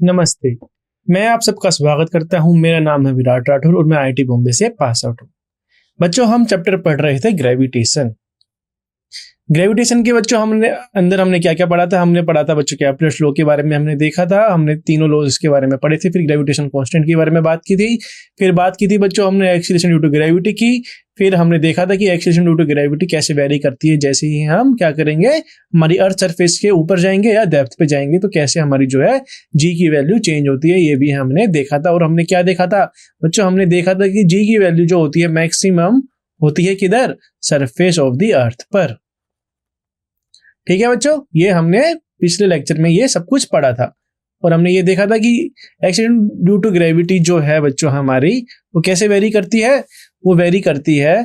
नमस्ते। मैं आप सबका स्वागत करता हूँ। मेरा नाम है विराट राठौर और मैं आईआईटी बॉम्बे से पास आउट हूँ। बच्चों, हम चैप्टर पढ़ रहे थे ग्रेविटेशन। ग्रेविटेशन के बच्चों हमने क्या क्या पढ़ा था। हमने पढ़ा था बच्चों कैप्लर्स लॉ के बारे में हमने देखा था। हमने तीनों लॉज के बारे में पढ़े थे। फिर ग्रेविटेशन कांस्टेंट के बारे में बात की थी। फिर बात की थी बच्चों हमने एक्सीलरेशन ड्यू टू ग्रेविटी की। फिर हमने देखा था कि एक्सीलरेशन ड्यू टू ग्रेविटी कैसे वेरी करती है। जैसे ही हम क्या करेंगे, हमारी अर्थ सरफेस के ऊपर जाएंगे या डेप्थ पे जाएंगे तो कैसे हमारी जो है जी की वैल्यू चेंज होती है, ये भी हमने देखा था। और हमने क्या देखा था बच्चों, हमने देखा था कि जी की वैल्यू जो होती है मैक्सिमम होती है किधर, सरफेस ऑफ द अर्थ पर। ठीक है बच्चों, ये हमने पिछले लेक्चर में ये सब कुछ पढ़ा था। और हमने ये देखा था कि एक्सीडेंट ड्यू टू ग्रेविटी जो है बच्चों हमारी, वो कैसे वेरी करती है। वो वेरी करती है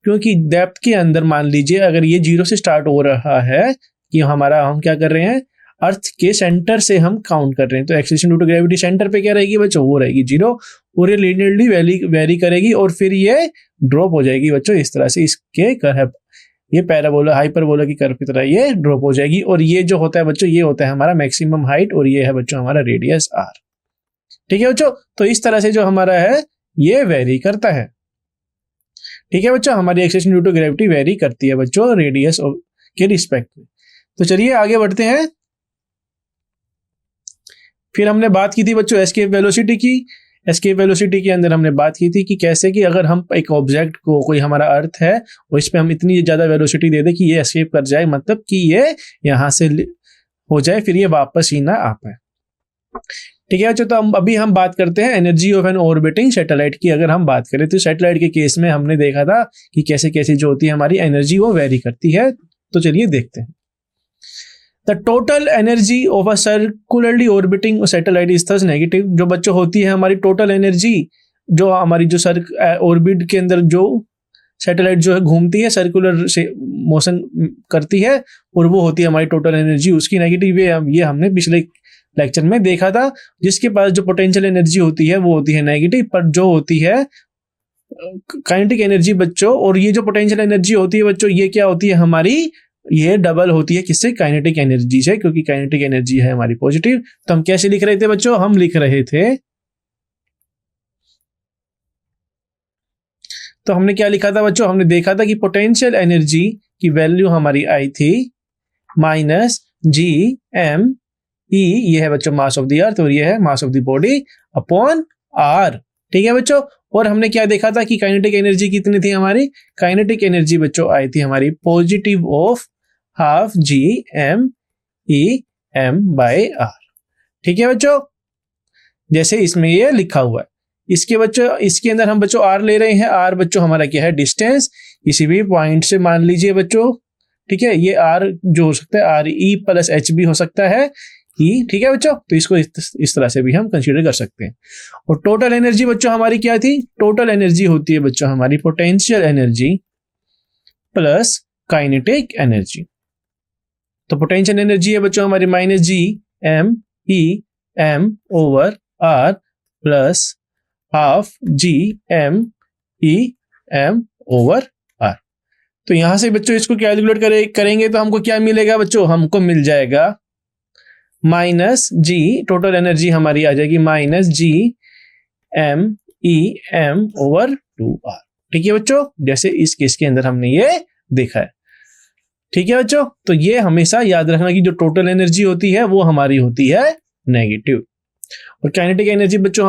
क्योंकि डेप्थ के अंदर मान लीजिए अगर ये 0 से स्टार्ट हो रहा है कि हम क्या कर रहे हैं, अर्थ के सेंटर से हम काउंट कर रहे हैं, तो acceleration due to gravity centre पे क्या रहेगी बच्चों, वो रहेगी 0 और ये लीनियरली वेरी करेगी और फिर ये ड्रॉप हो जाएगी बच्चों इस तरह से। इसके कर्व, ये पैराबोला हाइपरबोला की कर्व की तरह ये ड्रॉप हो जाएगी। और ये जो होता है बच्चों, ये होता है हमारा मैक्सिमम हाइट और ये है बच्चों हमारा रेडियस आर। ठीक है बच्चों, तो इस तरह से जो हमारा है ये वेरी करता है। ठीक है बच्चों, हमारी acceleration due to gravity vary करती है बच्चों रेडियस के रिस्पेक्ट में। तो चलिए आगे बढ़ते हैं। फिर हमने बात की थी बच्चों एस्केप वेलोसिटी की। एस्केप वेलोसिटी के अंदर हमने बात की थी कि कैसे कि अगर हम एक ऑब्जेक्ट को, कोई हमारा अर्थ है और इस पे हम इतनी ज्यादा वेलोसिटी दे दें कि ये एस्केप कर जाए, मतलब कि ये यहां से हो जाए, फिर ये वापस ही ना आ पाए। ठीक है बच्चों, तो अभी हम बात करते हैं energy of an orbiting satellite की। अगर हम बात करें तो सैटेलाइट के केस में हमने देखा था कि कैसे कैसे जो होती है हमारी एनर्जी वो वेरी करती है। तो चलिए देखते हैं। The total energy of a circularly orbiting satellite is thus negative. जो बच्चों होती है हमारी टोटल एनर्जी, जो हमारी जो ऑर्बिट के अंदर जो सैटेलाइट जो है घूमती है, सर्कुलर से मोशन करती है, और वो होती है हमारी टोटल एनर्जी, उसकी नेगेटिव है। ये हमने पिछले लेक्चर में देखा था। जिसके पास जो पोटेंशियल एनर्जी होती है वो होती है नेगेटिव, पर जो होती है काइनेटिक एनर्जी बच्चों, और ये जो पोटेंशियल एनर्जी होती है बच्चों, ये क्या होती है हमारी, ये डबल होती है किससे, काइनेटिक एनर्जी से, क्योंकि काइनेटिक एनर्जी है हमारी पॉजिटिव। तो हम कैसे लिख रहे थे बच्चों, हम लिख रहे थे, तो हमने क्या लिखा था बच्चों, हमने देखा था कि पोटेंशियल एनर्जी की वैल्यू हमारी आई थी माइनस जी एम ई, ये है बच्चों मास ऑफ द अर्थ और ये है mass of the body upon r. ठीक है बच्चों, और हमने क्या देखा था कि काइनेटिक एनर्जी कितनी थी हमारी, काइनेटिक एनर्जी बच्चों आई थी हमारी positive of half G M E M by r. ठीक है बच्चों, जैसे इसमें ये लिखा हुआ है। इसके बच्चों, इसके अंदर हम बच्चों आर ले रहे हैं। आर बच्चों हमारा क्या है, डिस्टेंस, किसी भी पॉइंट से मान लीजिए बच्चों। ठीक है, ये आर जो हो सकता है आर ई प्लस एच भी हो सकता है ई। ठीक है बच्चों, तो इसको इस तरह से भी हम कंसीडर कर सकते हैं। और टोटल एनर्जी बच्चों हमारी क्या थी, टोटल एनर्जी होती है बच्चों हमारी potential energy plus kinetic energy. तो पोटेंशियल एनर्जी है बच्चों हमारी minus G M E M over r plus half G M E M over r. तो यहां से बच्चों इसको कैलकुलेट करेंगे तो हमको क्या मिलेगा बच्चों, हमको मिल जाएगा माइनस जी, टोटल एनर्जी हमारी आ जाएगी minus G M E M over 2r। ठीक है बच्चों, जैसे इस केस के अंदर हमने ये देखा है। ठीक है बच्चों, तो ये हमेशा याद रखना कि जो टोटल एनर्जी होती है वो हमारी होती है नेगेटिव, और काइनेटिक एनर्जी बच्चों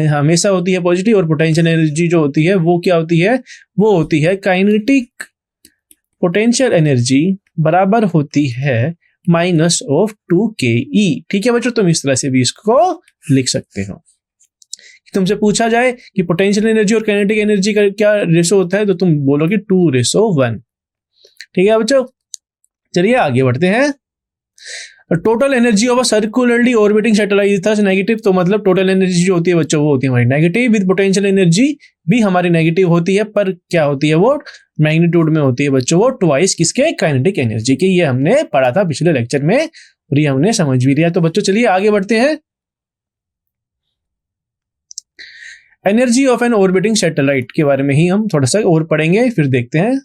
हमेशा होती है पॉजिटिव, और पोटेंशियल एनर्जी जो होती है वो क्या होती है, वो होती है काइनेटिक पोटेंशियल एनर्जी बराबर होती है माइनस ऑफ 2ke। ठीक है बच्चों, तुम इस तरह से भी इसको लिख सकते हो। तुमसे पूछा जाए कि पोटेंशियल एनर्जी और काइनेटिक एनर्जी का क्या रेशो होता है, तो तुम बोलोगे 2:1। ठीक है बच्चों, चलिए आगे बढ़ते हैं। Total energy of a circularly orbiting satellite is negative. तो मतलब टोटल एनर्जी जो होती है बच्चों वो होती है हमारी नेगेटिव, विद पोटेंशियल एनर्जी भी हमारी नेगेटिव होती है, पर क्या होती है वो मैग्नीट्यूड में होती है बच्चों, वो ट्वाइस किसके, काइनेटिक एनर्जी के। ये हमने पढ़ा था पिछले लेक्चर में और ये हमने समझ भी लिया। तो बच्चों चलिए आगे बढ़ते हैं। Energy of an orbiting satellite के बारे में ही हम थोड़ा सा और पढ़ेंगे, फिर देखते हैं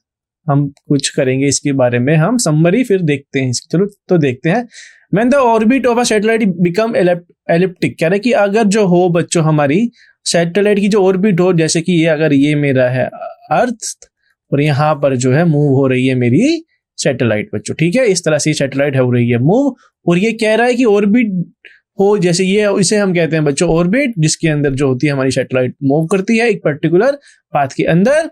हम कुछ करेंगे इसके बारे में, हम समरी फिर देखते हैं इसकी। चलो तो देखते हैं। When the orbit of a satellite become elliptic, कह रहे कि अगर जो हो बच्चों हमारी सैटेलाइट की जो ऑर्बिट हो, जैसे कि ये अगर ये मेरा है अर्थ और यहाँ पर जो है मूव हो रही है मेरी सैटेलाइट बच्चों, ठीक है, इस तरह से सैटेलाइट हो रही है मूव, और ये कह रहा है कि ऑर्बिट हो जैसे ये, इसे हम कहते हैं बच्चों ऑर्बिट, जिसके अंदर जो होती है हमारी सैटेलाइट मूव करती है एक पर्टिकुलर पाथ के अंदर,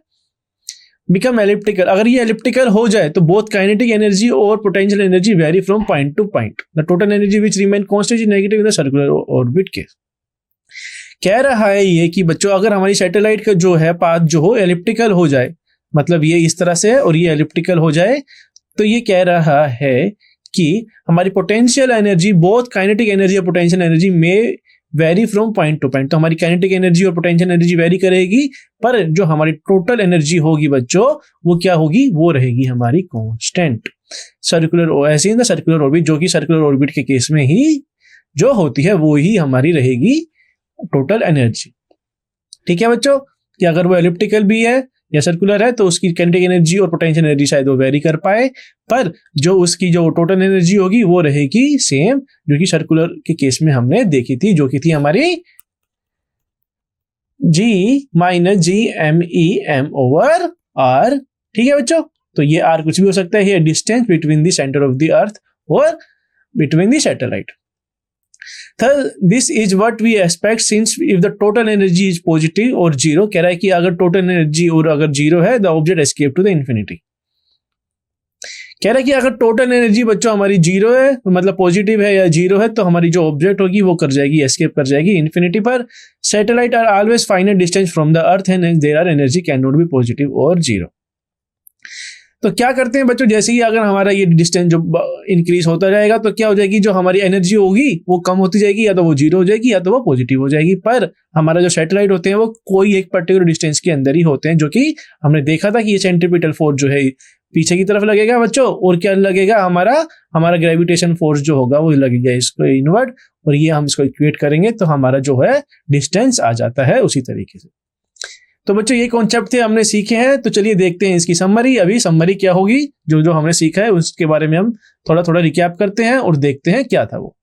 बिकम एलिप्टिकल। अगर ये एलिप्टिकल हो जाए तो बोथ काइनेटिक एनर्जी और potential energy very from point two point, the total energy which remain constant is negative in the circular orbit के। कह रहा है ये कि बच्चों अगर हमारी सैटेलाइट का जो है पाथ जो हो एलिप्टिकल हो जाए, मतलब ये इस तरह से है और ये एलिप्टिकल हो जाए, तो ये कह रहा है कि हमारी potential energy, both kinetic energy और पोटेंशियल एनर्जी में very from point two point. तो हमारी काइनेटिक एनर्जी और पोटेंशियल एनर्जी वेरी करेगी, पर जो हमारी टोटल एनर्जी होगी बच्चों वो क्या होगी, वो रहेगी हमारी कांस्टेंट सर्कुलर, ऐसे इन द सर्कुलर ऑर्बिट, जो कि सर्कुलर ऑर्बिट के केस में ही जो होती है वो ही हमारी रहेगी टोटल एनर्जी। ठीक है बच्चों, कि अगर वो एलिप्टिकल भी है या सर्कुलर है तो उसकी काइनेटिक एनर्जी और पोटेंशियल एनर्जी शायद वो वेरी कर पाए, पर जो उसकी जो टोटल एनर्जी होगी वो रहेगी सेम, जो कि सर्कुलर के केस में हमने देखी थी, जो कि थी हमारी G माइनस GMEM/R। ठीक है बच्चों, तो ये R कुछ भी हो सकता है, ये distance between the centre of the earth और between the satellite. Thus, this is what we expect since if the total energy is positive or zero, कह रहा है कि अगर टोटल एनर्जी और अगर जीरो है, the object escape to the infinity। कह रहा है कि अगर टोटल एनर्जी बच्चों हमारी जीरो है, मतलब पॉजिटिव है या जीरो है, तो हमारी जो ऑब्जेक्ट होगी वो कर जाएगी, एस्केप कर जाएगी इन्फिनिटी पर। Satellite are always finite distance from the earth and there are energy can not be positive और जीरो। तो क्या करते हैं बच्चों, जैसे ही अगर हमारा ये डिस्टेंस जो इंक्रीज होता जाएगा तो क्या हो जाएगी, जो हमारी एनर्जी होगी वो कम होती जाएगी, या तो वो जीरो हो जाएगी या तो वो पॉजिटिव हो जाएगी। पर हमारा जो सैटेलाइट होते हैं वो कोई एक पर्टिकुलर डिस्टेंस के अंदर ही होते हैं, जो कि हमने देखा था कि ये सेंट्रीपिटल फोर्स जो है पीछे की तरफ लगेगा बच्चों, और क्या लगेगा, हमारा ग्रेविटेशन फोर्स जो होगा वो लगेगा इसको इनवर्ड, और ये हम इसको इक्वेट करेंगे तो हमारा जो है डिस्टेंस आ जाता है उसी तरीके से। तो बच्चों ये कॉन्सेप्ट थे हमने सीखे हैं, तो चलिए देखते हैं इसकी समरी। अभी समरी क्या होगी, जो जो हमने सीखा है उसके बारे में हम थोड़ा थोड़ा रिकैप करते हैं और देखते हैं क्या था वो।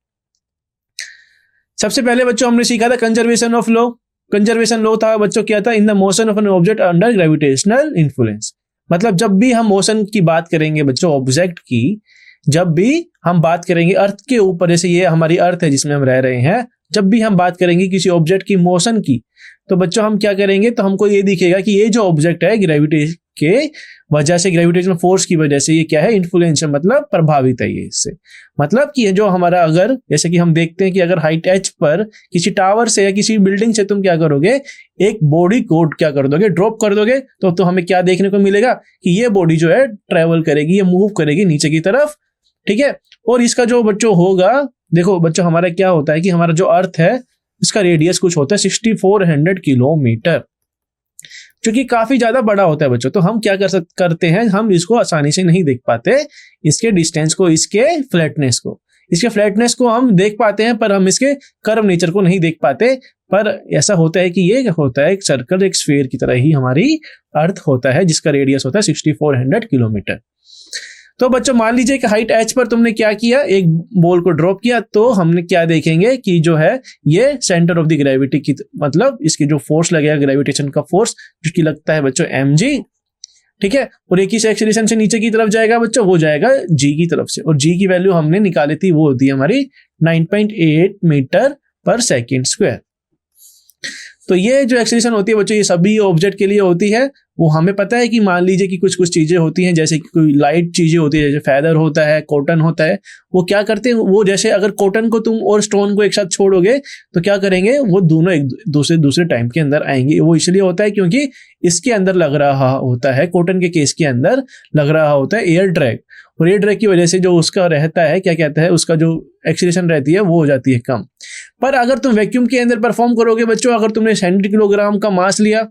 सबसे पहले बच्चों हमने सीखा था conservation of law. Conservation law था बच्चों क्या था, in the motion of an object under gravitational influence. मतलब जब भी हम मोशन की बात करेंगे बच्चों, ऑब्जेक्ट की जब भी हम बात करेंगे अर्थ के ऊपर, जैसे ये हमारी अर्थ है जिसमें हम रह रहे हैं, जब भी हम बात करेंगे किसी ऑब्जेक्ट की मोशन की, तो बच्चों हम क्या करेंगे, तो हमको ये दिखेगा कि ये जो ऑब्जेक्ट है ग्रेविटेशन के वजह से, ग्रेविटेशनल फोर्स की वजह से ये क्या है, इन्फ्लुएंस है, मतलब प्रभावित है ये इससे। मतलब कि ये जो हमारा, अगर जैसे कि हम देखते हैं कि अगर हाइट h पर किसी टावर से या किसी बिल्डिंग से तुम क्या करोगे, एक बॉडी को क्या कर दोगे, ड्रॉप कर दोगे, तो हमें क्या देखने को मिलेगा कि ये बॉडी जो है ट्रेवल करेगी, ये मूव करेगी नीचे की तरफ। ठीक है, और इसका जो बच्चों होगा, देखो बच्चों हमारा क्या होता है कि हमारा जो अर्थ है इसका रेडियस कुछ होता है 6400 किलोमीटर, जो कि काफी ज्यादा बड़ा होता है बच्चों। तो हम क्या करते हैं, हम इसको आसानी से नहीं देख पाते, इसके डिस्टेंस को, इसके फ्लैटनेस को हम देख पाते हैं, पर हम इसके कर्व नेचर को नहीं देख पाते। पर ऐसा होता है कि ये होता है एक सर्कल, एक स्फीयर की तरह ही हमारी अर्थ होता है, जिसका रेडियस होता है 6400 किलोमीटर। तो बच्चों मान लीजिए कि हाइट h पर तुमने क्या किया, एक बॉल को ड्रॉप किया, तो हमने क्या देखेंगे कि जो है ये सेंटर ऑफ द ग्रेविटी की, मतलब इसकी जो फोर्स लगेगा ग्रेविटेशन का फोर्स, जो कि लगता है बच्चों mg। ठीक है, और एक ही एक्सीलरेशन से नीचे की तरफ जाएगा बच्चों, वो जाएगा g की तरफ से, और g की वैल्यू हमने निकाली थी, वो होती है हमारी 9.8 मीटर पर सेकेंड स्क्वायर। तो ये जो एक्सीलरेशन होती है बच्चों, ये सभी ऑब्जेक्ट के लिए होती है। वो हमें पता है कि मान लीजिए कि कुछ कुछ चीजें होती हैं, जैसे कि कोई लाइट चीजें होती है, जैसे फेदर होता है, कॉटन होता है, वो क्या करते हैं, वो जैसे अगर कॉटन को तुम और स्टोन को एक साथ छोड़ोगे तो क्या करेंगे, वो दोनों एक दूसरे टाइम के अंदर आएंगे। वो इसलिए होता है क्योंकि इसके अंदर लग रहा होता है, कॉटन के केस के अंदर लग रहा होता है एयर ड्रैग, और एयर ड्रैग की वजह से जो उसका रहता है, क्या कहता है, उसका जो एक्सीलरेशन रहती है वो हो जाती है कम। पर अगर तुम वैक्यूम के अंदर परफॉर्म करोगे बच्चों, अगर तुमने 100 किलोग्राम का मास लिया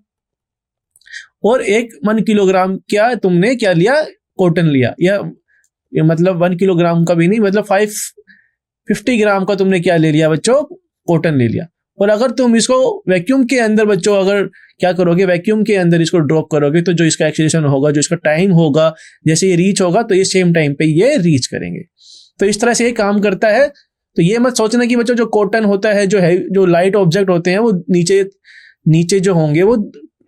और 1 किलोग्राम तुमने क्या लिया, कॉटन लिया, या मतलब 1 किलोग्राम का भी नहीं, मतलब 550 ग्राम का तुमने क्या ले लिया बच्चों, कॉटन ले लिया, और अगर तुम इसको वैक्यूम के अंदर बच्चों अगर क्या करोगे, वैक्यूम के अंदर इसको ड्रॉप करोगे तो जो इसका एक्सीलरेशन होगा, जो इसका टाइम होगा, जैसे ये रीच होगा तो ये सेम टाइम पे ये रीच करेंगे। तो इस तरह से ये काम करता है। तो ये मत सोचना कि बच्चों जो कॉटन होता है, जो लाइट ऑब्जेक्ट होते हैं वो नीचे जो होंगे वो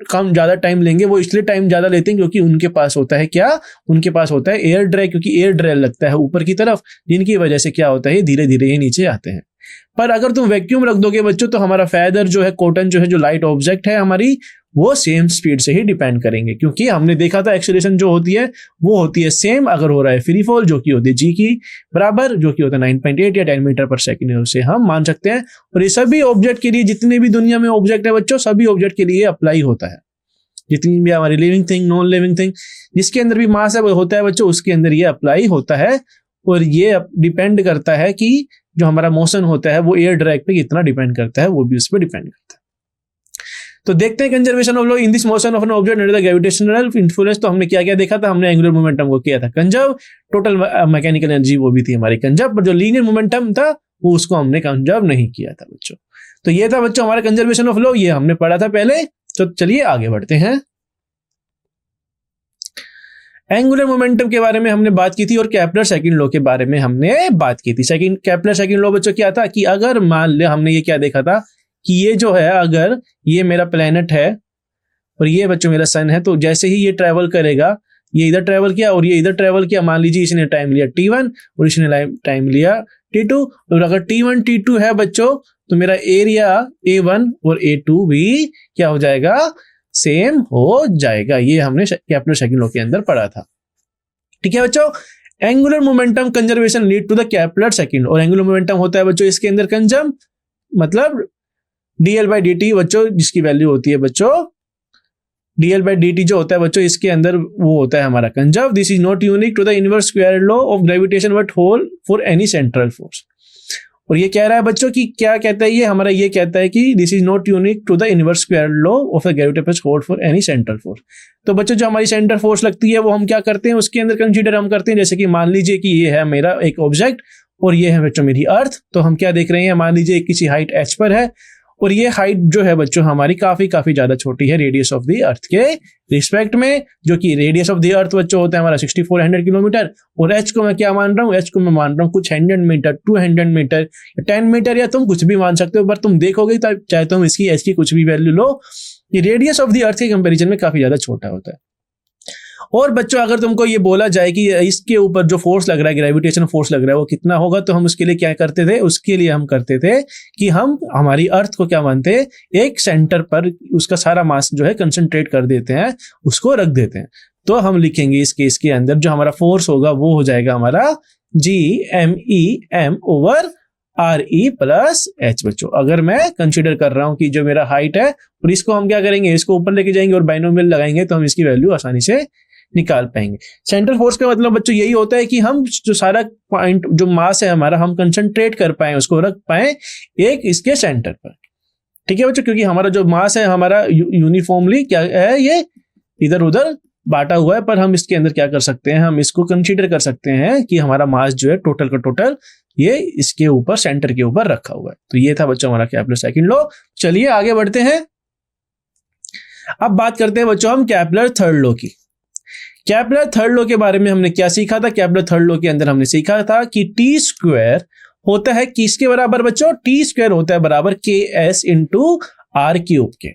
कम ज़्यादा टाइम लेंगे। वो इसलिए टाइम ज़्यादा लेते हैं क्योंकि उनके पास होता है क्या, उनके पास होता है एयर ड्राई, क्योंकि एयर ड्राई लगता है ऊपर की तरफ, जिनकी वजह से क्या होता है धीरे धीरे ये नीचे आते हैं। पर अगर तुम वैक्यूम रख दोगे बच्चों तो हमारा फेदर जो है, कॉटन जो है, जो लाइट ऑब्जेक्ट है हमारी, वो सेम स्पीड से ही डिपेंड करेंगे, क्योंकि हमने देखा था एक्सेलरेशन जो होती है वो होती है सेम अगर हो रहा है फ्री फॉल, जो कि होती है जी की बराबर, जो कि होता है 9.8 या 10 मीटर पर सेकेंड, उसे हम मान सकते हैं। और ये सभी ऑब्जेक्ट के लिए, जितने भी दुनिया में ऑब्जेक्ट है बच्चों, सभी ऑब्जेक्ट के लिए अप्लाई होता है। जितनी भी हमारी living thing, non living thing, जिसके अंदर भी मास है वो होता है बच्चों, उसके अंदर ये अप्लाई होता है। और ये डिपेंड करता है कि जो हमारा मोशन होता है वो एयर ड्रैग पे कितना डिपेंड करता है, वो भी उस पर डिपेंड करता है। तो देखते हैं conservation of law in this motion of an object under the gravitational influence. तो हमने क्या क्या देखा था, हमने एंगुलर मोमेंटम को किया था कंजर्व, टोटल मैकेनिकल एनर्जी वो भी थी हमारी कंजर्व, पर जो लीनियर मोमेंटम था वो उसको हमने कंजर्व नहीं किया था बच्चों। तो ये था बच्चों हमारा कंजर्वेशन ऑफ लॉ, ये हमने पढ़ा था पहले। तो चलिए आगे बढ़ते हैं। एंगुलर मोमेंटम के बारे में हमने बात की थी और केपलर सेकंड लॉ के बारे में हमने बात की थी। केपलर सेकंड लॉ बच्चों क्या था कि अगर मान ले, हमने ये क्या देखा था कि ये जो है, अगर ये मेरा प्लेनेट है और ये बच्चों मेरा सन है, तो जैसे ही ये ट्रेवल करेगा, ये इधर ट्रेवल किया और ये इधर ट्रेवल किया, मान लीजिए इसने टाइम लिया t1 और इसने टाइम लिया t2, और अगर t1 t2 है बच्चों तो मेरा एरिया a1 और a2 भी क्या हो जाएगा, सेम हो जाएगा। ये हमने केपलर सेकंड लॉ के अंदर पढ़ा था। ठीक है बच्चों, angular momentum conservation lead to the Kepler second, और एंगुलर मोमेंटम होता है बच्चों इसके अंदर कंजर्व, मतलब dl/dt बच्चों, जिसकी वैल्यू होती है बच्चों dl/dt जो होता है बच्चों, इसके अंदर वो होता है हमारा conserve. This is not unique to the inverse square law of gravitation but hold for any central force. और ये कह रहा है बच्चों कि क्या कहता है ये हमारा, ये कहता है कि this is not unique to the inverse square law of the gravitation hold for any central force. तो बच्चों जो हमारी सेंट्रल फोर्स लगती है वो हम क्या करते हैं, उसके अंदर कंसीडर हम करते हैं, जैसे कि मान लीजिए कि ये है मेरा एक ऑब्जेक्ट और ये है बच्चों मेरी अर्थ। तो हम क्या देख रहे हैं, मान लीजिए किसी हाइट h पर है और ये हाइट जो है बच्चों हमारी काफी ज्यादा छोटी है रेडियस ऑफ द अर्थ के रिस्पेक्ट में, जो कि रेडियस ऑफ द अर्थ बच्चों होता है हमारा 6400 किलोमीटर, और h को मैं क्या मान रहा हूँ, h को मैं मान रहा हूँ कुछ 100 मीटर, 200 मीटर, 10 मीटर, या तुम कुछ भी मान सकते हो। पर तुम देखोगे चाहे तुम इसकी h की कुछ भी वैल्यू लो, ये रेडियस ऑफ द अर्थ के कंपेरिजन में काफी ज्यादा छोटा होता है। और बच्चों अगर तुमको ये बोला जाए कि इसके ऊपर जो फोर्स लग रहा है, ग्रेविटेशन फोर्स लग रहा है, वो कितना होगा, तो हम उसके लिए क्या करते थे, उसके लिए हम करते थे कि हम हमारी अर्थ को क्या मानते हैं, एक सेंटर पर उसका सारा मास जो है कंसंट्रेट कर देते हैं, उसको रख देते हैं। तो हम लिखेंगे इस केस के अंदर जो हमारा फोर्स होगा वो हो जाएगा हमारा G_M/RE प्लस H बच्चों। अगर मैं कंसिडर कर रहा हूं कि जो मेरा हाइट है और इसको हम क्या करेंगे, इसको ऊपर लेके जाएंगे और बाइनोमियल लगाएंगे तो हम इसकी वैल्यू आसानी से निकाल पाएंगे। सेंट्रल फोर्स का मतलब बच्चों यही होता है कि हम जो सारा पॉइंट जो मास है हमारा, हम कंसंट्रेट कर पाए, उसको रख पाए एक इसके सेंटर पर। ठीक है बच्चों, क्योंकि हमारा जो मास है हमारा यूनिफॉर्मली क्या है, ये इधर उधर बांटा हुआ है, पर हम इसके अंदर क्या कर सकते हैं, हम इसको कंसीडर कर सकते हैं कि हमारा मास जो है टोटल का टोटल ये इसके ऊपर सेंटर के ऊपर रखा हुआ है। तो ये था बच्चों हमारा केपलर सेकंड लॉ। चलिए आगे बढ़ते हैं। अब बात करते हैं बच्चों हम केपलर थर्ड लॉ की। केपलर थर्ड लॉ के बारे में हमने क्या सीखा था, केपलर थर्ड लॉ के अंदर हमने सीखा था कि टी स्क्वायर होता है किसके बराबर बच्चों, टी स्क्वायर होता है बराबर KS इंटू R क्यूब के,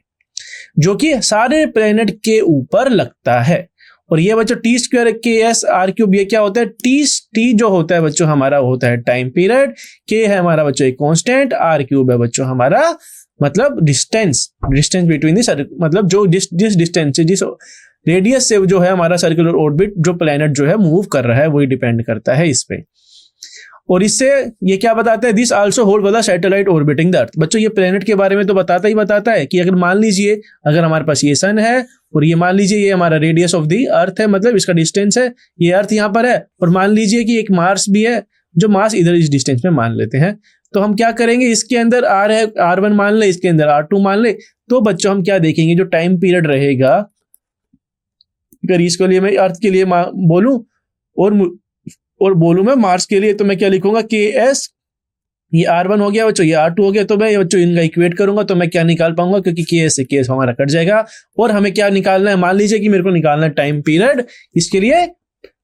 जो कि सारे प्लेनेट के ऊपर लगता है। और ये बच्चों T square KS R cube ये क्या होता है, टी जो होता है बच्चों हमारा होता है टाइम पीरियड, K है हमारा बच्चों एक कांस्टेंट, R क्यूब है बच्चों हमारा मतलब डिस्टेंस बिटवीन दिस, मतलब जो जिस डिस्टेंस से, जिस रेडियस से जो है हमारा सर्कुलर ऑर्बिट जो प्लेनेट जो है मूव कर रहा है वही डिपेंड करता है इस पे। और इससे ये क्या बताता है, this also hold for the satellite orbiting the earth. बच्चों ये प्लेनेट के बारे में तो बताता है कि अगर मान लीजिए अगर हमारे पास ये सन है और ये मान लीजिए ये हमारा रेडियस ऑफ द अर्थ है, मतलब इसका डिस्टेंस है, ये अर्थ यहाँ पर है, और मान लीजिए कि एक मार्स भी है, जो मार्स इधर इस डिस्टेंस में मान लेते हैं, तो हम क्या करेंगे, इसके अंदर R है, R1 मान ले, इसके अंदर R2 मान ले, तो बच्चों हम क्या देखेंगे, जो टाइम पीरियड रहेगा, अगर इसके लिए मैं अर्थ के लिए बोलूं और बोलूं मैं मार्स के लिए, तो मैं क्या लिखूंगा, KS ये R1 हो गया बच्चों, ये R2 हो गया, तो मैं बच्चों इनका इक्वेट करूंगा तो मैं क्या निकाल पाऊंगा, क्योंकि केस से केस हमारा कट जाएगा। और हमें क्या निकालना है, मान लीजिए कि मेरे को निकालना है टाइम पीरियड इसके लिए,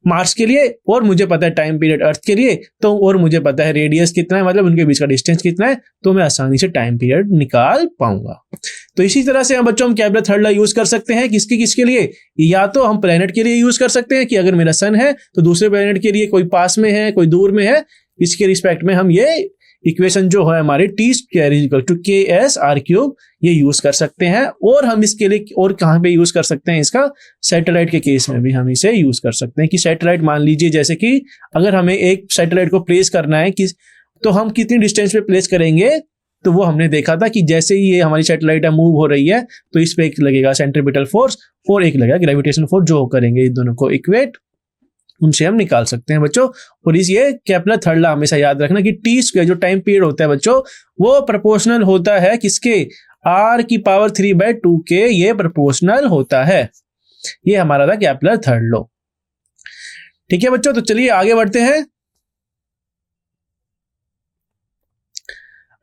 मार्स के लिए, और मुझे पता है टाइम पीरियड अर्थ के लिए, तो और मुझे पता है रेडियस कितना है, मतलब उनके बीच का डिस्टेंस कितना है, तो मैं आसानी से टाइम पीरियड निकाल पाऊंगा। तो इसी तरह से हम बच्चों हम केपलर थर्ड लॉ यूज कर सकते हैं किसके लिए, या तो हम प्लेनेट के लिए यूज कर सकते हैं कि अगर मेरा सन है तो दूसरे प्लेनेट के लिए, कोई पास में है कोई दूर में है, इसके रिस्पेक्ट में हम ये इक्वेशन जो है हमारे T square is equal to KS_r³ ये यूज कर सकते हैं। और हम इसके लिए और कहाँ पे यूज कर सकते हैं, इसका सैटेलाइट के केस में भी हम इसे यूज कर सकते हैं कि सैटेलाइट, मान लीजिए जैसे कि अगर हमें एक सैटेलाइट को प्लेस करना है कि तो हम कितनी डिस्टेंस पे प्लेस करेंगे, तो वो हमने देखा था कि जैसे ही ये हमारी सैटेलाइट मूव हो रही है तो इस पे एक लगेगा सेंट्रीपिटल फोर्स और एक लगेगा ग्रेविटेशन फोर्स, जो करेंगे इन दोनों को इक्वेट, उनसे हम निकाल सकते हैं बच्चों। और इस ये केपलर थर्ड लॉ हमेशा याद रखना कि टी स्क्वायर जो टाइम पीरियड होता है बच्चों, वो प्रोपोर्शनल होता है किसके, R⁴ के ये प्रोपोर्शनल होता है। ये हमारा था केपलर थर्ड लॉ। ठीक है बच्चों, तो चलिए आगे बढ़ते हैं।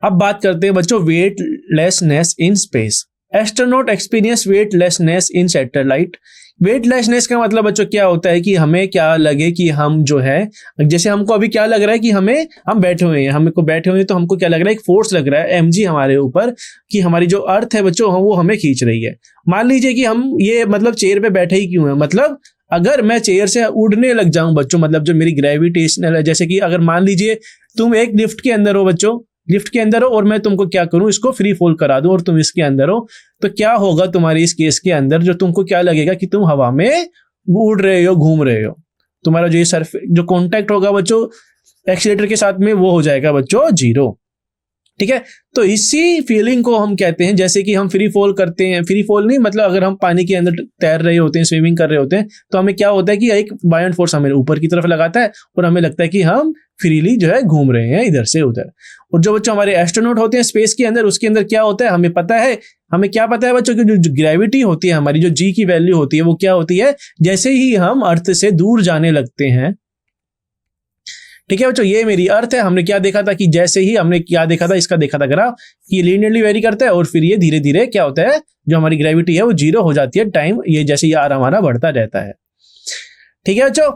अब बात करते हैं बच्चों weightlessness in space. Astronaut experience weightlessness in satellite. Weightlessness का मतलब बच्चों क्या होता है कि हमें क्या लगे कि हम जो है, जैसे हमको अभी क्या लग रहा है कि हम बैठे हुए हैं, हमको बैठे हुए हैं तो हमको क्या लग रहा है, एक फोर्स लग रहा है mg हमारे ऊपर, कि हमारी जो अर्थ है बच्चों वो हमें खींच रही है। मान लीजिए कि हम ये मतलब चेयर पे बैठे ही क्यों है, मतलब अगर मैं चेयर से उड़ने लग जाऊं बच्चों, मतलब जो मेरी ग्रेविटेशनल है, जैसे कि अगर मान लीजिए तुम एक लिफ्ट के अंदर हो बच्चों, लिफ्ट के अंदर हो और मैं तुमको क्या करूं, इसको फ्री फॉल करा दूं और तुम इसके अंदर हो, तो क्या होगा तुम्हारे इस केस के अंदर, जो तुमको क्या लगेगा कि तुम हवा में उड़ रहे हो, घूम रहे हो, तुम्हारा जो ये सरफेस जो कांटेक्ट होगा बच्चों एक्सीलरेटर के साथ में वो हो जाएगा बच्चों 0। ठीक है, तो इसी फीलिंग को हम कहते हैं, जैसे कि हम फ्री फॉल करते हैं, फ्री फॉल नहीं मतलब अगर हम पानी के अंदर तैर रहे होते हैं, स्विमिंग कर रहे होते हैं, तो हमें क्या होता है कि एक बायोंट फोर्स हमें ऊपर की तरफ लगाता है और हमें लगता है कि हम फ्रीली जो है घूम रहे हैं इधर से उधर। और जो बच्चों हमारे एस्ट्रोनॉट होते हैं स्पेस के अंदर, उसके अंदर क्या होता है हमें पता है, हमें क्या पता है बच्चों की जो ग्रेविटी होती है हमारी, जो जी की वैल्यू होती है वो क्या होती है, जैसे ही हम अर्थ से दूर जाने लगते हैं। ठीक है बच्चों, ये मेरी अर्थ है, हमने क्या देखा था कि जैसे ही हमने क्या देखा था, इसका देखा था ग्राफ कि लीनियरली वेरी करता है और फिर ये धीरे धीरे क्या होता है, जो हमारी ग्रेविटी है वो 0 हो जाती है, टाइम ये जैसे ही आर हमारा बढ़ता रहता है। ठीक है बच्चों,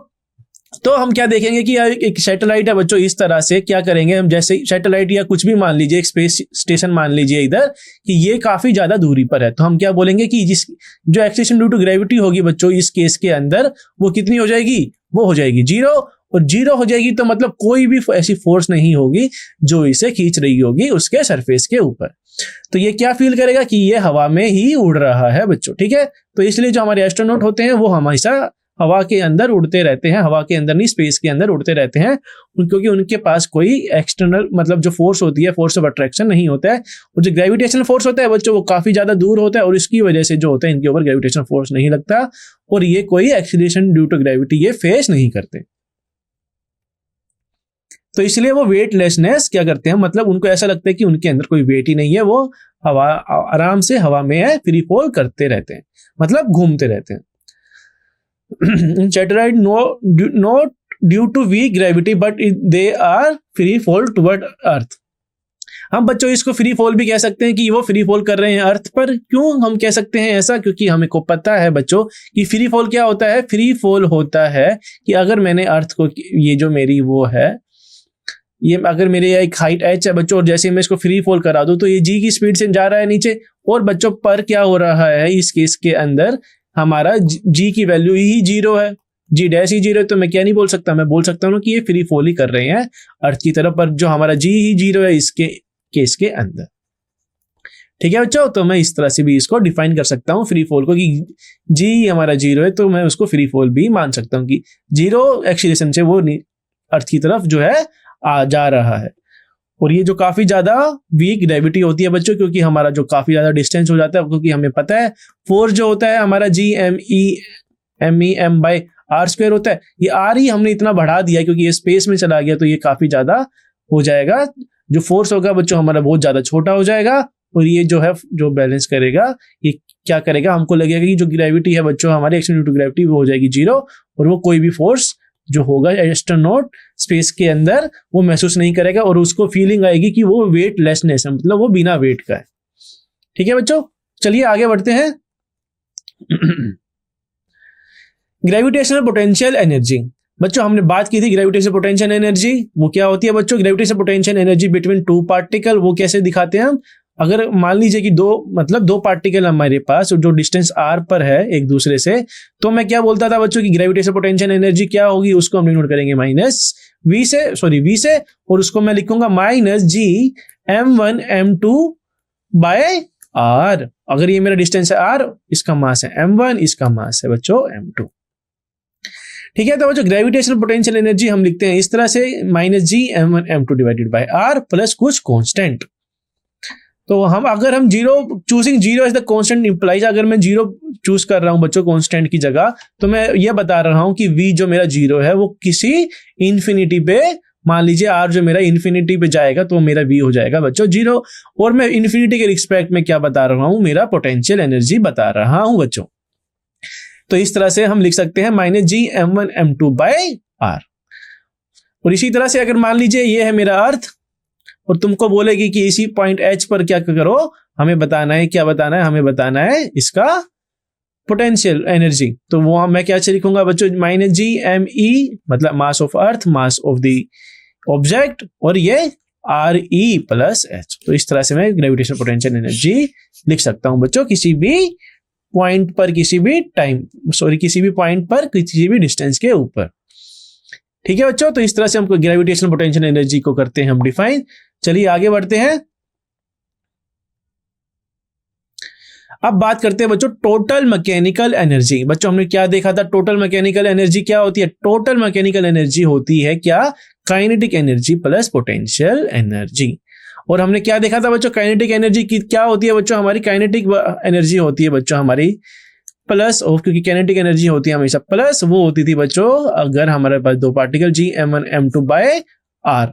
तो हम क्या देखेंगे कि एक सैटेलाइट है बच्चों, इस तरह से क्या करेंगे हम, जैसे सैटेलाइट या कुछ भी मान लीजिए, एक स्पेस स्टेशन मान लीजिए इधर, कि ये काफी ज्यादा दूरी पर है, तो हम क्या बोलेंगे कि जिस जो एक्सेलेरेशन ड्यू टू ग्रेविटी होगी बच्चों इस केस के अंदर, वो कितनी हो जाएगी, वो हो जाएगी 0। और 0 हो जाएगी तो मतलब कोई भी ऐसी फोर्स नहीं होगी जो इसे खींच रही होगी उसके सरफेस के ऊपर। तो ये क्या फील करेगा कि ये हवा में ही उड़ रहा है बच्चों। ठीक है, तो इसलिए जो हमारे एस्ट्रोनॉट होते हैं वो हमेशा हवा के अंदर उड़ते रहते हैं, हवा के अंदर नहीं स्पेस के अंदर उड़ते रहते हैं, क्योंकि उनके पास कोई एक्सटर्नल मतलब जो फोर्स होती है, फोर्स ऑफ अट्रैक्शन नहीं होता है। और जो ग्रेविटेशनल फोर्स होता है बच्चों वो काफी ज्यादा दूर होता है और इसकी वजह से जो होता है इनके ऊपर ग्रेविटेशनल फोर्स नहीं लगता और ये कोई एक्सीलरेशन ड्यू टू ग्रेविटी ये फेस नहीं करते। तो इसलिए वो वेटलेसनेस क्या करते हैं, मतलब उनको ऐसा लगता है कि उनके अंदर कोई वेट ही नहीं है, वो हवा आराम से हवा में है, फ्री फॉल करते रहते हैं, मतलब घूमते रहते हैं। Satellite not due to weak gravity but they are free fall toward earth. हम बच्चों इसको फ्री फॉल भी कह सकते हैं कि वो फ्री फॉल कर रहे हैं अर्थ पर। क्यों हम कह सकते हैं ऐसा, क्योंकि हमें को पता है बच्चों कि फ्री फॉल क्या होता है, फ्री फॉल होता है कि अगर मैंने अर्थ को, ये जो मेरी वो है, ये अगर मेरे एक हाइट h है बच्चों और जैसे मैं इसको फ्री फॉल करा दूं तो ये g की स्पीड से जा रहा है नीचे, और बच्चों पर क्या हो रहा है इस केस के अंदर हमारा g की वैल्यू ही 0 है, g डैश ही 0 है, तो मैं क्या नहीं बोल सकता, मैं बोल सकता हूँ कि ये फ्री फॉल ही कर रहे हैं अर्थ की तरफ, पर जो हमारा g ही 0 है इसके केस के अंदर। ठीक है बच्चों, तो मैं इस तरह से भी इसको डिफाइन कर सकता हूँ फ्री फॉल को कि g हमारा 0 है तो मैं उसको फ्री फॉल भी मान सकता हूँ कि 0 एक्सीलरेशन से वो अर्थ की तरफ जो है आ जा रहा है। और ये जो काफी ज्यादा वीक ग्रेविटी होती है बच्चों, क्योंकि हमारा जो काफी ज्यादा डिस्टेंस हो जाता है, क्योंकि हमें पता है फोर्स जो होता है हमारा G_m_e_m/r² होता है, ये r ही हमने इतना बढ़ा दिया क्योंकि ये स्पेस में चला गया तो ये काफी ज्यादा हो जाएगा, जो फोर्स होगा बच्चों हमारा बहुत ज्यादा छोटा हो जाएगा और ये जो है जो बैलेंस करेगा, ये क्या करेगा, हमको लगेगा कि जो ग्रेविटी है बच्चों हमारे एक्शन ड्यू टू ग्रेविटी वो हो जाएगी 0 और वो कोई भी फोर्स जो होगा एस्ट्रोनॉट स्पेस के अंदर वो महसूस नहीं करेगा और उसको फीलिंग आएगी कि वो वेटलेसनेस है, मतलब वो बिना वेट का है। ठीक है बच्चों, चलिए आगे बढ़ते हैं। Gravitational potential energy. बच्चों हमने बात की थी ग्रेविटेशनल पोटेंशियल एनर्जी, वो क्या होती है बच्चों? Gravitational potential energy between two particle. वो कैसे दिखाते हैं हम? अगर मान लीजिए कि दो पार्टिकल हमारे पास जो डिस्टेंस r पर है एक दूसरे से, तो मैं क्या बोलता था बच्चों कि ग्रेविटेशनल पोटेंशियल एनर्जी क्या होगी, उसको हम डिनोट करेंगे v से, और उसको मैं लिखूंगा -G m1m2 बाय r। अगर ये मेरा डिस्टेंस है r, इसका मास है m1, इसका मास है बच्चों m2। ठीक है, तो बच्चों ग्रेविटेशनल पोटेंशियल एनर्जी हम लिखते हैं इस तरह से -G m1m2 divided by r plus कुछ कांस्टेंट। तो अगर हम choosing zero as the constant implies, अगर मैं जीरो चूज कर रहा हूं बच्चों कांस्टेंट की जगह, तो मैं ये बता रहा हूं कि v जो मेरा जीरो है वो किसी इंफिनिटी पे, मान लीजिए r जो मेरा इंफिनिटी पे जाएगा तो मेरा v हो जाएगा बच्चों जीरो, और मैं इंफिनिटी के रिस्पेक्ट में क्या बता रहा हूं, मेरा पोटेंशियल एनर्जी बता रहा हूं बच्चों। तो इस तरह से हम लिख सकते हैं -G m1m2 बाय r। और इसी तरह से अगर मान लीजिए ये है मेरा अर्थ और तुमको बोलेगी कि इसी पॉइंट H पर क्या करो, हमें बताना है, क्या बताना है, हमें बताना है इसका पोटेंशियल एनर्जी। तो वो मैं क्या लिखूंगा बच्चों, -Gme मतलब mass of earth, mass of the object, और ये RE प्लस H। तो इस तरह से मैं ग्रेविटेशनल पोटेंशियल एनर्जी लिख सकता हूं बच्चों किसी भी पॉइंट पर, किसी भी पॉइंट पर, किसी भी डिस्टेंस के ऊपर। ठीक है बच्चों, तो इस तरह से हमको ग्रेविटेशनल पोटेंशियल एनर्जी को करते हैं हम डिफाइन। चलिए आगे बढ़ते हैं। अब बात करते हैं बच्चों टोटल मैकेनिकल एनर्जी। बच्चों हमने क्या देखा था, टोटल मैकेनिकल एनर्जी क्या होती है? टोटल मैकेनिकल एनर्जी होती है क्या? Kinetic energy plus potential energy. और हमने क्या देखा था बच्चों, काइनेटिक एनर्जी की क्या होती है बच्चों? हमारी काइनेटिक एनर्जी होती है बच्चों हमारी प्लस ऑफ, क्योंकि काइनेटिक एनर्जी होती है हमेशा प्लस, वो होती थी बच्चों अगर हमारे पास दो particle Gm1m2 bye r।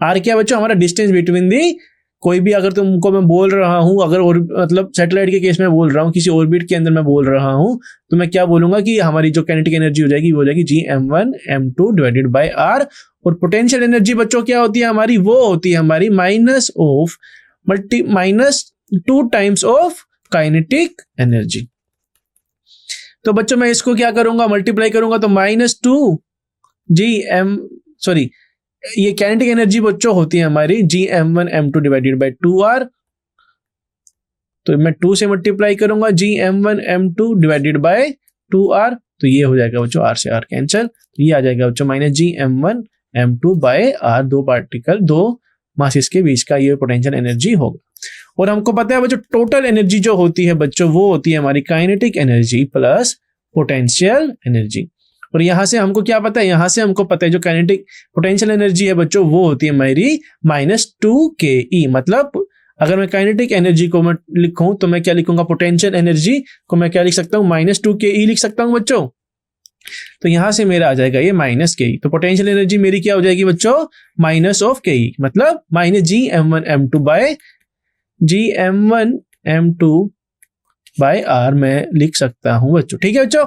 r क्या बच्चों? हमारा डिस्टेंस बिटवीन दी, कोई भी अगर तुमको मैं बोल रहा हूं, अगर और मतलब सैटेलाइट के केस में बोल रहा हूं, किसी ऑर्बिट के अंदर मैं बोल रहा हूं, तो मैं क्या बोलूंगा कि हमारी जो काइनेटिक एनर्जी हो जाएगी वो हो जाएगी Gm1m2 डिवाइडेड बाय r। और पोटेंशियल एनर्जी बच्चों क्या होती है हमारी? वो होती है हमारी -2 टाइम्स ऑफ काइनेटिक एनर्जी। तो बच्चों मैं इसको क्या करूंगा, मल्टीप्लाई करूंगा, तो ये काइनेटिक एनर्जी बच्चों होती है हमारी Gm1m2 डिवाइडेड बाय 2r। तो मैं 2 से मल्टीप्लाई करूंगा Gm1m2 डिवाइडेड बाय 2r, तो ये हो जाएगा बच्चों r से r कैंसिल, तो ये आ जाएगा बच्चों -Gm1m2 बाय r। दो पार्टिकल, दो मासेस के बीच का ये पोटेंशियल एनर्जी होगा। और हमको पता है बच्चों टोटल एनर्जी जो होती है बच्चों वो होती है हमारी kinetic energy plus potential energy. और यहां से हमको क्या पता है, यहां से हमको पता है जो काइनेटिक पोटेंशियल एनर्जी है बच्चों वो होती है हमारी -2ke। मतलब अगर मैं काइनेटिक एनर्जी को मैं लिखूं तो मैं क्या लिखूंगा, पोटेंशियल एनर्जी को मैं क्या लिख सकता हूं, -2ke लिख सकता हूं बच्चों। तो यहां से मेरा आ जाएगा ये -ke। तो पोटेंशियल एनर्जी मेरी क्या हो जाएगी बच्चों, -ke, मतलब -Gm1m2 bye Gm1m2 bye r मैं लिख सकता हूं बच्चों। ठीक है बच्चों,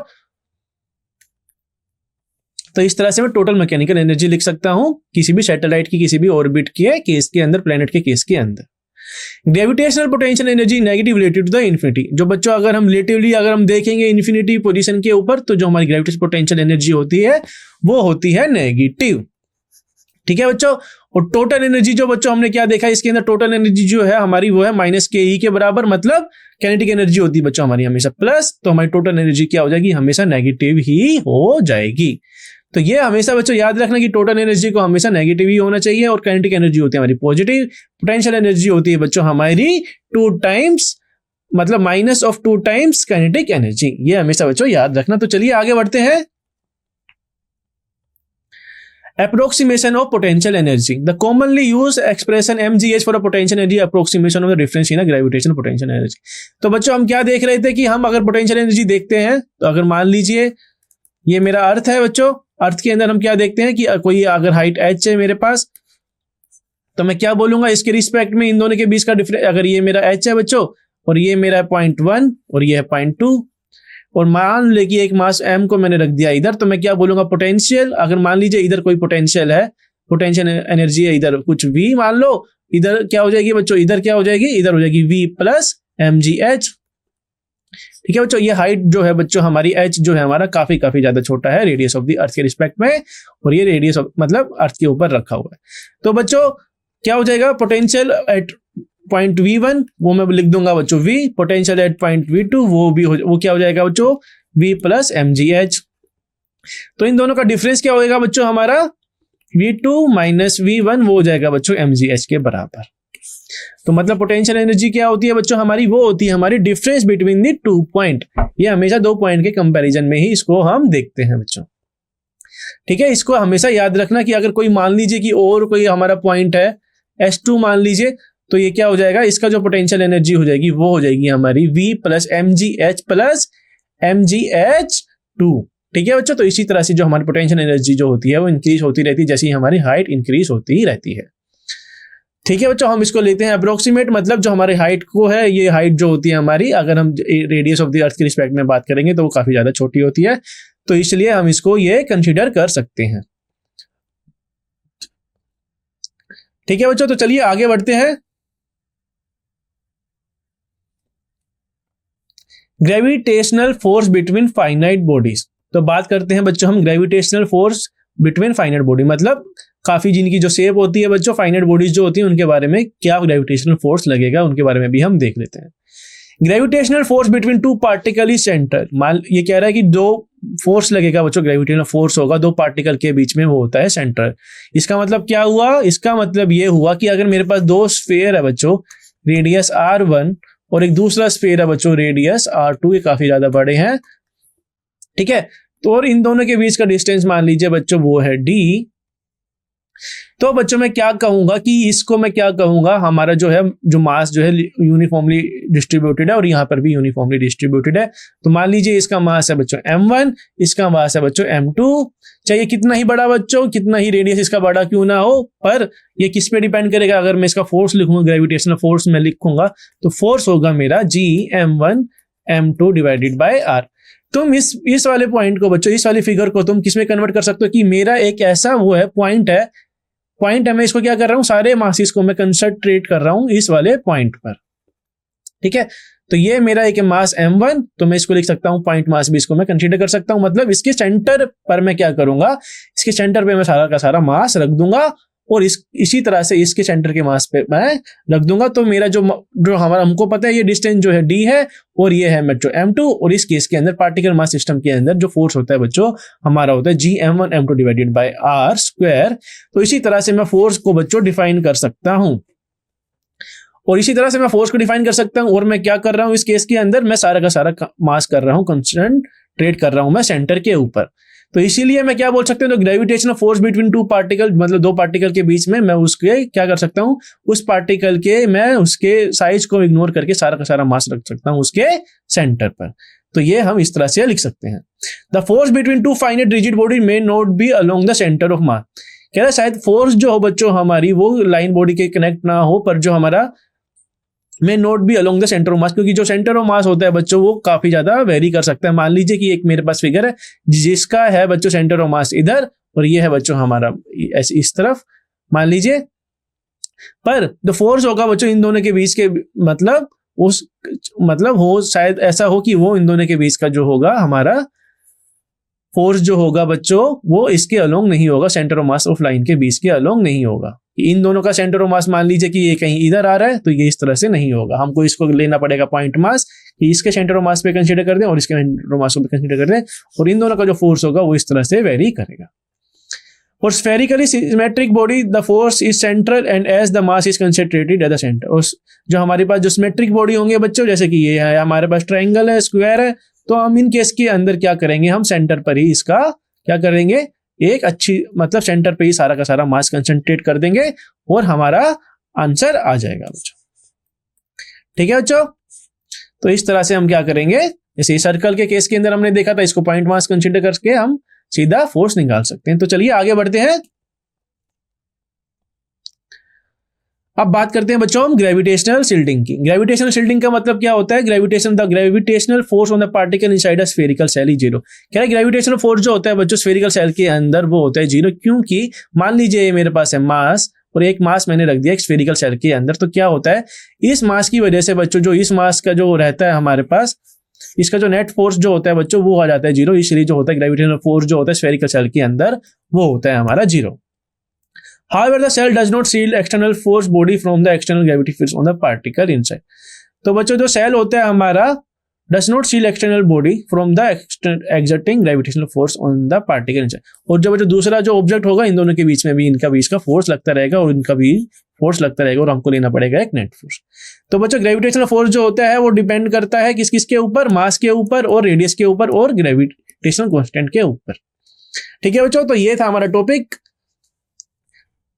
तो इस तरह से मैं टोटल मैकेनिकल एनर्जी लिख सकता हूं किसी भी सैटेलाइट की, किसी भी ऑर्बिट के केस के अंदर, प्लेनेट के केस के अंदर। Gravitational potential energy negative relative to the infinity. जो बच्चों अगर हम रिलेटिवली अगर हम देखेंगे इन्फिनिटी पोजीशन के ऊपर, तो जो हमारी ग्रेविटेशनल पोटेंशियल एनर्जी होती है वो होती है नेगेटिव। ठीक है बच्चों, और टोटल एनर्जी जो बच्चों हमने क्या देखा इसके अंदर, टोटल एनर्जी जो है हमारी वो है -ke के बराबर, मतलब काइनेटिक एनर्जी होती है बच्चों हमारी हमेशा प्लस, तो हमारी टोटल एनर्जी क्या हो जाएगी, हमेशा नेगेटिव ही हो जाएगी। तो ये हमेशा बच्चों याद रखना कि टोटल एनर्जी को हमेशा नेगेटिव ही होना चाहिए, और काइनेटिक एनर्जी होती है हमारी पॉजिटिव। पोटेंशियल एनर्जी होती है बच्चों हमारी 2 टाइम्स, मतलब -2 टाइम्स काइनेटिक एनर्जी। ये हमेशा बच्चों याद रखना। तो चलिए आगे बढ़ते हैं। Approximation of potential energy. The commonly used expression mgh for a potential energy approximation of the difference in a gravitational potential energy. तो बच्चों हम क्या देख रहे थे कि हम अगर पोटेंशियल एनर्जी देखते हैं, तो अगर मान लीजिए ये मेरा अर्थ है बच्चों, अर्थ के अंदर हम क्या देखते हैं कि कोई अगर हाइट h है मेरे पास, तो मैं क्या बोलूंगा इसके रिस्पेक्ट में, इन दोनों के बीच का डिफरेंस, अगर ये मेरा h है बच्चों और ये मेरा 0.1 और ये है 0.2, और मान ले कि एक मास m को मैंने रख दिया इधर, तो मैं क्या बोलूंगा पोटेंशियल, अगर मान लीजिए इधर कोई पोटेंशियल है, पोटेंशियल एनर्जी है इधर कुछ v मान लो, इधर क्या हो जाएगी बच्चों, इधर क्या हो जाएगी, इधर हो जाएगी v प्लस mgh। ठीक है बच्चों, ये हाइट जो है बच्चों हमारी h जो है हमारा काफी ज्यादा छोटा है रेडियस ऑफ द अर्थ के रिस्पेक्ट में, और ये रेडियस ऑफ मतलब अर्थ के ऊपर रखा हुआ है। तो बच्चों क्या हो जाएगा, पोटेंशियल एट पॉइंट v1 वो मैं लिख दूंगा बच्चों v, potential at point v2 वो क्या हो जाएगा बच्चों v प्लस mgh। तो इन दोनों का डिफरेंस क्या होगा बच्चों हमारा v2 माइनस v1 वो हो जाएगा बच्चों mgh के बराबर। तो मतलब पोटेंशियल एनर्जी क्या होती है बच्चों हमारी, वो होती है हमारी डिफरेंस बिटवीन द 2 पॉइंट। ये हमेशा 2 पॉइंट के कंपैरिजन में ही इसको हम देखते हैं बच्चों। ठीक है, इसको हमेशा याद रखना कि अगर कोई मान लीजिए कि और कोई हमारा पॉइंट है S2 मान लीजिए, तो ये क्या हो जाएगा, इसका जो पोटेंशियल एनर्जी हो जाएगी वो हो जाएगी हमारी v प्लस mgh2। ठीक है बच्चों, तो इसी तरह से जो हमारी पोटेंशियल एनर्जी जो होती है वो इंक्रीज होती रहती है जैसे हमारी हाइट इंक्रीज होती ही रहती है। ठीक है बच्चों, हम इसको लेते हैं अप्रोक्सीमेट, मतलब जो हमारे हाइट को है, ये हाइट जो होती है हमारी, अगर हम रेडियस ऑफ द अर्थ के रिस्पेक्ट में बात करेंगे तो वो काफी ज्यादा छोटी होती है, तो इसलिए हम इसको ये कंसीडर कर सकते हैं। ठीक है बच्चों, तो चलिए आगे बढ़ते हैं। Gravitational force between finite bodies, तो बात करते हैं बच्चों हम gravitational force between finite body, मतलब काफी जिनकी जो शेप होती है बच्चों, फाइनाइट बॉडीज जो होती है उनके बारे में क्या ग्रेविटेशनल फोर्स लगेगा उनके बारे में भी हम देख लेते हैं। Gravitational force between 2 particle is centre, मान ये कह रहा है कि 2 फोर्स लगेगा बच्चों, ग्रेविटेशनल फोर्स होगा 2 पार्टिकल के बीच में, वो होता है सेंटर। इसका मतलब क्या हुआ, इसका मतलब ये हुआ कि अगर मेरे पास 2 स्फीयर है बच्चों, रेडियस r1 और एक दूसरा स्फीयर है बच्चों रेडियस r2, ये काफी ज्यादा बड़े हैं। ठीक है, तो और इन दोनों के बीच का डिस्टेंस मान लीजिए बच्चों वो है d। तो बच्चों मैं क्या कहूंगा कि इसको मैं क्या कहूंगा, हमारा जो है जो मास जो है यूनिफॉर्मली डिस्ट्रीब्यूटेड है और यहाँ पर भी यूनिफॉर्मली डिस्ट्रीब्यूटेड है। तो मान लीजिए इसका मास है बच्चों m1, इसका मास है बच्चों m2। चाहिए कितना ही बड़ा बच्चों, कितना ही रेडियस इसका बड़ा क्यों ना हो, पर ये किस पे डिपेंड करेगा, अगर मैं इसका फोर्स लिखूंगा, ग्रेविटेशनल फोर्स में लिखूंगा, तो फोर्स होगा मेरा g m1 m2 divided by r। तुम इस वाले पॉइंट को बच्चों, इस वाली फिगर को तुम किस में कन्वर्ट कर सकते हो कि मेरा एक ऐसा वो है पॉइंट है, मैं इसको क्या कर रहा हूं, सारे मासेस को मैं कंसंट्रेट कर रहा हूं इस वाले पॉइंट पर। ठीक है, तो ये मेरा एक मास m1, तो मैं इसको लिख सकता हूं पॉइंट मास भी, इसको मैं कंसीडर कर सकता हूं, मतलब इसके सेंटर पर मैं क्या करूंगा, इसके सेंटर पे मैं सारा का सारा मास रख दूंगा और इसी तरह से इसके सेंटर के मास पे मैं रख दूंगा। तो मेरा जो हमारा हमको पता है ये डिस्टेंस जो है d है और ये है बच्चों m2, और इस केस के अंदर पार्टिकल मास सिस्टम के अंदर जो फोर्स होता है बच्चों हमारा होता है g m1 m2 divided by r square. तो इसी तरह से मैं फोर्स को बच्चों डिफाइन कर सकता हूं, और इसी तरह से मैं फोर्स को डिफाइन कर सकता हूं, और मैं क्या कर रहा हूं इस केस के अंदर, मैं सारा का सारा मास कर रहा हूं, कंसंट्रेट कर रहा हूं मैं सेंटर के ऊपर। तो इसीलिए मैं क्या बोल सकते हैं, तो ग्रेविटेशनल फोर्स बिटवीन 2 पार्टिकल, मतलब 2 पार्टिकल के बीच में, मैं उसके क्या कर सकता हूं, उस पार्टिकल के मैं उसके साइज को इग्नोर करके सारा का सारा मास रख सकता हूं उसके सेंटर पर। तो ये हम इस तरह से लिख सकते हैं, the force between 2 finite rigid body may not be along the centre of mass. कह रहा है शायद फोर्स जो हो बच्चों हमारी वो लाइन बॉडी के कनेक्ट ना हो, पर जो हमारा में नोट भी along the centre of mass, क्योंकि जो सेंटर ऑफ मास होता है बच्चों वो काफी ज्यादा वेरी कर सकता है। मान लीजिए कि एक मेरे पास फिगर है जिसका है बच्चों सेंटर ऑफ मास इधर, और ये है बच्चों हमारा ऐसे इस तरफ मान लीजिए, पर द फोर्स होगा बच्चों इन दोनों के बीच के, मतलब हो शायद ऐसा हो कि वो इन दोनों के बीच का जो होगा हमारा फोर्स जो होगा बच्चों वो इसके अलोंग नहीं होगा, centre of mass of line के बीच के अलोंग नहीं होगा। इन दोनों का सेंटर ऑफ मास मान लीजिए कि ये कहीं इधर आ रहा है, तो ये इस तरह से नहीं होगा, हमको इसको लेना पड़ेगा पॉइंट मास, कि इसके सेंटर ऑफ मास पे कंसीडर कर दें और इसके सेंटर ऑफ मास पे कंसीडर कर दें, और इन दोनों का जो फोर्स होगा वो इस तरह से वेरी करेगा। For spherically symmetric body the force is central and as the mass is concentrated at the centre. और जो हमारे पास जो सिमेट्रिक बॉडी होंगे बच्चों, जैसे कि ये है हमारे पास ट्रायंगल है, स्क्वायर है, तो हम इन केस के अंदर क्या करेंगे, हम सेंटर पर ही इसका क्या करेंगे, एक अच्छी मतलब सेंटर पे ही सारा का सारा मास कंसंट्रेट कर देंगे और हमारा आंसर आ जाएगा बच्चों। ठीक है बच्चों, तो इस तरह से हम क्या करेंगे, जैसे सर्कल के केस के अंदर हमने देखा था, इसको पॉइंट मास कंसीडर करके हम सीधा फोर्स निकाल सकते हैं। तो चलिए आगे बढ़ते हैं। अब बात करते हैं बच्चों हम ग्रेविटेशनल शील्डिंग की। ग्रेविटेशनल शील्डिंग का मतलब क्या होता है? Gravitational force on the particle inside a spherical shell is zero. क्या है ग्रेविटेशनल फोर्स जो होता है बच्चों स्फेरिकल सेल के अंदर वो होता है जीरो, क्योंकि मान लीजिए मेरे पास है मास और एक मास मैंने रख दिया एक स्फेरिकल सेल के अंदर, तो क्या होता है इस मास की वजह से बच्चों जो इस मास का जो रहता है हमारे पास, इसका जो नेट फोर्स जो होता है बच्चों वो आ जाता है जीरो, इसलिए जो होता है ग्रेविटेशनल फोर्स जो होता है स्फेरिकल सेल के अंदर वो होता है हमारा zero. However, the cell does not shield external force body from the external gravity fields on the particle inside. तो बच्चों जो सेल होता है हमारा does not shield external body from the exerting gravitational force on the particle inside. और जो बच्चों दूसरा जो ऑब्जेक्ट होगा इन दोनों के बीच में भी इनका बीच का फोर्स लगता रहेगा और इनका भी फोर्स लगता रहेगा और हमको लेना पड़ेगा एक नेट फोर्स। तो बच्चों ग्रेविटेशनल फोर्स जो होता है वो डिपेंड करता है किस किस के ऊपर? मास के ऊपर और रेडियस के ऊपर और ग्रेविटेशनल कांस्टेंट के ऊपर। ठीक है बच्चों, तो ये था हमारा टॉपिक,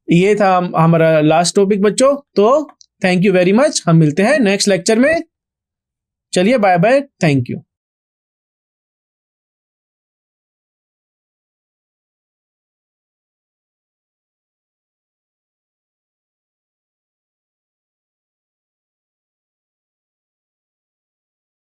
ये था हमारा लास्ट टॉपिक बच्चों। तो थैंक यू वेरी मच, हम मिलते हैं नेक्स्ट लेक्चर में। चलिए बाय बाय, थैंक यू।